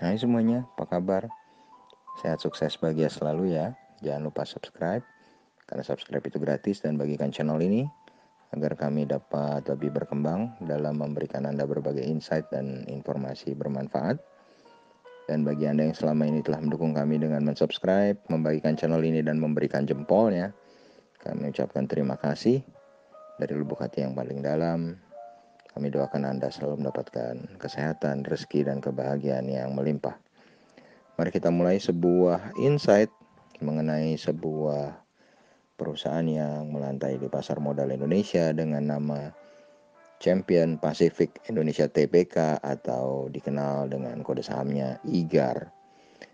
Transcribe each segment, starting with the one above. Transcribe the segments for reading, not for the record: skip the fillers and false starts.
Hai semuanya, apa kabar? Sehat, sukses, bahagia selalu ya. Jangan lupa subscribe, karena subscribe itu gratis, dan bagikan channel ini agar kami dapat lebih berkembang dalam memberikan Anda berbagai insight dan informasi bermanfaat. Dan bagi Anda yang selama ini telah mendukung kami dengan mensubscribe, membagikan channel ini, dan memberikan jempolnya, kami ucapkan terima kasih dari lubuk hati yang paling dalam. Kami doakan Anda selalu mendapatkan kesehatan, rezeki, dan kebahagiaan yang melimpah. Mari kita mulai sebuah insight mengenai sebuah perusahaan yang melantai di pasar modal Indonesia dengan nama Champion Pacific Indonesia Tbk atau dikenal dengan kode sahamnya IGAR.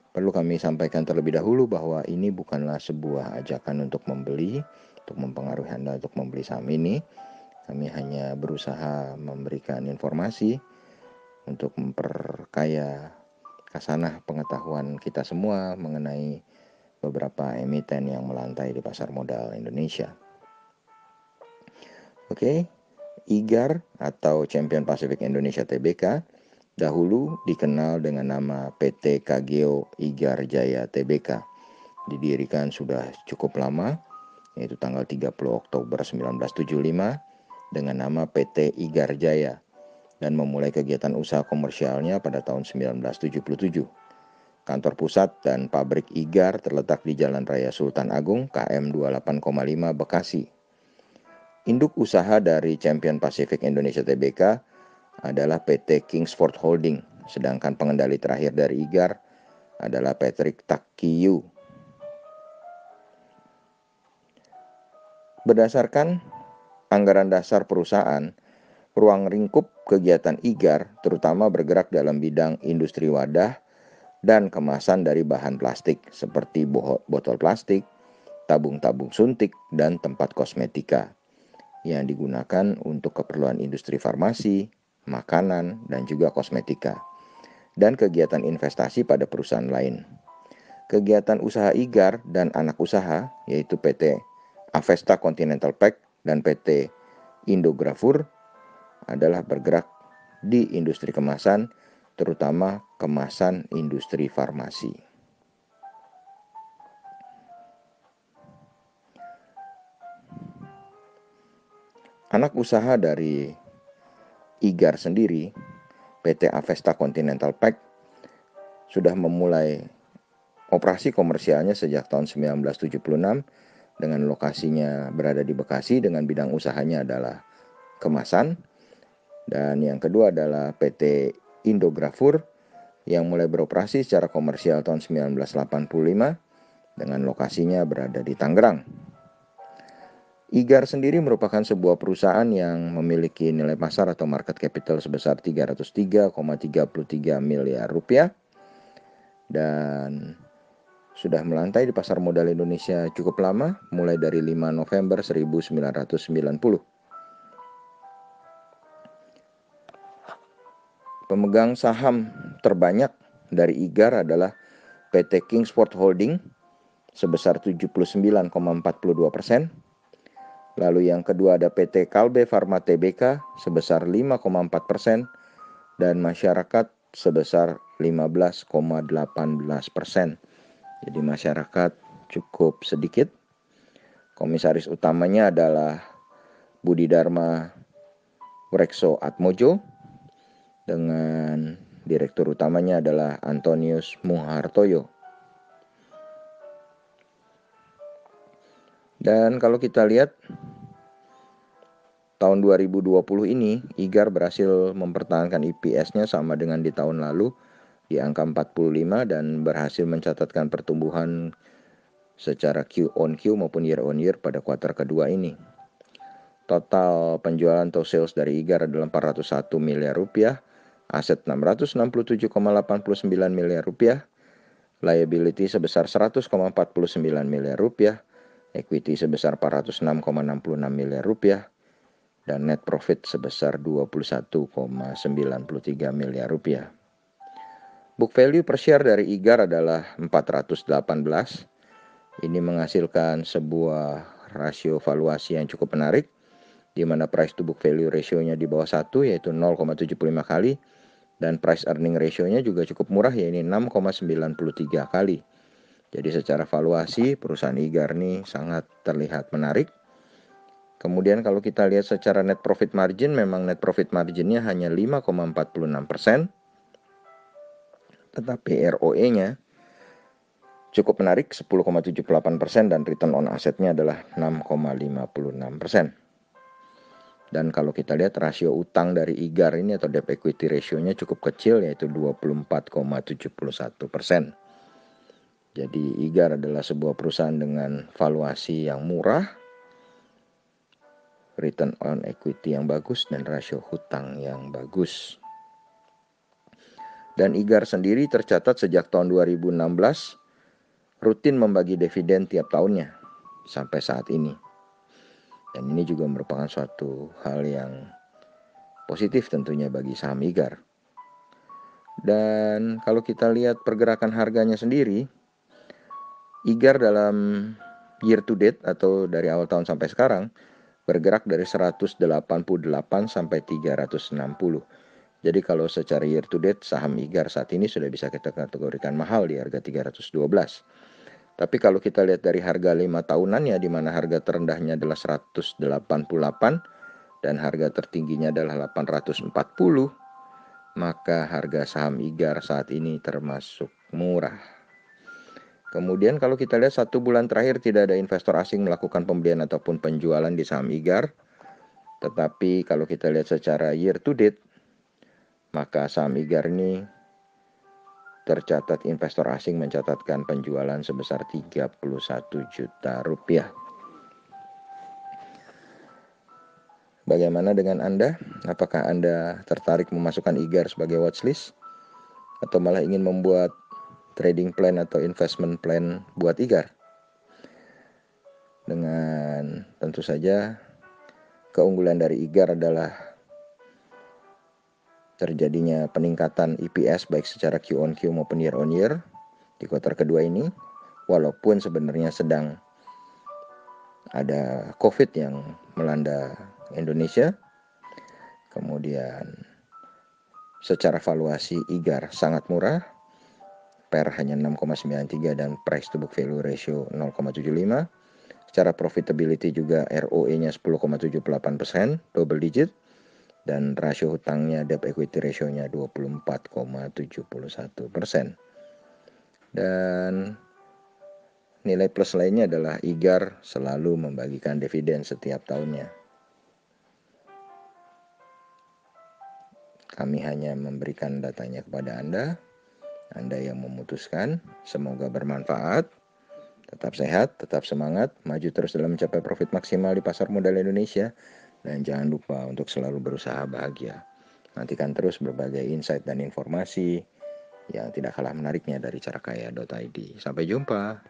Perlu kami sampaikan terlebih dahulu bahwa ini bukanlah sebuah ajakan untuk membeli, untuk mempengaruhi Anda untuk membeli saham ini. Kami hanya berusaha memberikan informasi untuk memperkaya khasanah pengetahuan kita semua mengenai beberapa emiten yang melantai di pasar modal Indonesia. Oke, IGAR atau Champion Pacific Indonesia Tbk dahulu dikenal dengan nama PT Kageo IGAR Jaya Tbk. Didirikan sudah cukup lama, yaitu tanggal 30 Oktober 1975 dengan nama PT IGAR Jaya dan memulai kegiatan usaha komersialnya pada tahun 1977. Kantor pusat dan pabrik IGAR terletak di Jalan Raya Sultan Agung, KM 28,5 Bekasi. Induk usaha dari Champion Pacific Indonesia Tbk adalah PT Kingsford Holding, sedangkan pengendali terakhir dari IGAR adalah Patrick Takiyu. Berdasarkan anggaran dasar perusahaan, ruang lingkup kegiatan IGAR terutama bergerak dalam bidang industri wadah dan kemasan dari bahan plastik seperti botol plastik, tabung-tabung suntik, dan tempat kosmetika yang digunakan untuk keperluan industri farmasi, makanan, dan juga kosmetika, dan kegiatan investasi pada perusahaan lain. Kegiatan usaha IGAR dan anak usaha yaitu PT Avesta Continental Pack dan PT Indografur adalah bergerak di industri kemasan, terutama kemasan industri farmasi. Anak usaha dari IGAR sendiri, PT Avesta Continental Pack, sudah memulai operasi komersialnya sejak tahun 1976 dengan lokasinya berada di Bekasi dengan bidang usahanya adalah kemasan. Dan yang kedua adalah PT Indografur yang mulai beroperasi secara komersial tahun 1985 dengan lokasinya berada di Tangerang. IGAR sendiri merupakan sebuah perusahaan yang memiliki nilai pasar atau market capital sebesar 303,33 miliar rupiah dan sudah melantai di pasar modal Indonesia cukup lama, mulai dari 5 November 1990. Pemegang saham terbanyak dari IGAR adalah PT Kingsford Holding sebesar 79,42%. Lalu yang kedua ada PT Kalbe Farma Tbk sebesar 5,4% dan masyarakat sebesar 15,18%. Jadi masyarakat cukup sedikit. Komisaris utamanya adalah Budi Dharma Wrekso Atmojo dengan direktur utamanya adalah Antonius Muhartoyo. Dan kalau kita lihat tahun 2020 ini IGAR berhasil mempertahankan EPS-nya sama dengan di tahun lalu di angka 45 dan berhasil mencatatkan pertumbuhan secara Q on Q maupun year on year pada kuartal kedua ini. Total penjualan atau sales dari IGAR adalah 401 miliar rupiah, aset 667,89 miliar rupiah, liability sebesar 100,49 miliar rupiah, equity sebesar 406,66 miliar rupiah, dan net profit sebesar 21,93 miliar rupiah. Book value per share dari IGAR adalah 418. Ini menghasilkan sebuah rasio valuasi yang cukup menarik, di mana price to book value ratio-nya di bawah 1, yaitu 0,75 kali, Dan price earning ratio-nya juga cukup murah ya, ini 6,93 kali. Jadi secara valuasi perusahaan IGAR ini sangat terlihat menarik. Kemudian kalau kita lihat secara net profit margin, memang net profit marginnya hanya 5,46%. Tetapi ROE-nya cukup menarik 10,78% dan return on asset-nya adalah 6,56%. Dan kalau kita lihat rasio utang dari IGAR ini atau debt equity ratio-nya cukup kecil, yaitu 24,71%. Jadi IGAR adalah sebuah perusahaan dengan valuasi yang murah, return on equity yang bagus, dan rasio hutang yang bagus. Dan IGAR sendiri tercatat sejak tahun 2016 rutin membagi dividen tiap tahunnya sampai saat ini. Dan ini juga merupakan suatu hal yang positif tentunya bagi saham IGAR. Dan kalau kita lihat pergerakan harganya sendiri, IGAR dalam year to date atau dari awal tahun sampai sekarang bergerak dari 188 sampai 360. Jadi kalau secara year to date saham IGAR saat ini sudah bisa kita kategorikan mahal di harga 312. Tapi kalau kita lihat dari harga 5 tahunannya, di mana harga terendahnya adalah 188 dan harga tertingginya adalah 840, maka harga saham IGAR saat ini termasuk murah. Kemudian kalau kita lihat 1 bulan terakhir tidak ada investor asing melakukan pembelian ataupun penjualan di saham IGAR. Tetapi kalau kita lihat secara year to date, maka saham IGAR ini tercatat investor asing mencatatkan penjualan sebesar 31 juta rupiah. Bagaimana dengan Anda? Apakah Anda tertarik memasukkan IGAR sebagai watchlist? Atau malah ingin membuat trading plan atau investment plan buat IGAR? Dengan tentu saja keunggulan dari IGAR adalah terjadinya peningkatan EPS baik secara Q on Q maupun year on year di kuartal kedua ini, walaupun sebenarnya sedang ada COVID yang melanda Indonesia. Kemudian secara valuasi IGAR sangat murah, PER hanya 6,93 dan price to book value ratio 0,75. Secara profitability juga ROE-nya 10,78%, double digit. Dan rasio hutangnya debt equity ratio-nya 24,71%. Dan nilai plus lainnya adalah IGAR selalu membagikan dividen setiap tahunnya. Kami hanya memberikan datanya kepada Anda yang memutuskan. Semoga bermanfaat. Tetap sehat, tetap semangat, maju terus dalam mencapai profit maksimal di pasar modal Indonesia. Dan jangan lupa untuk selalu berusaha bahagia. Nantikan terus berbagai insight dan informasi yang tidak kalah menariknya dari carakaya.id. Sampai jumpa.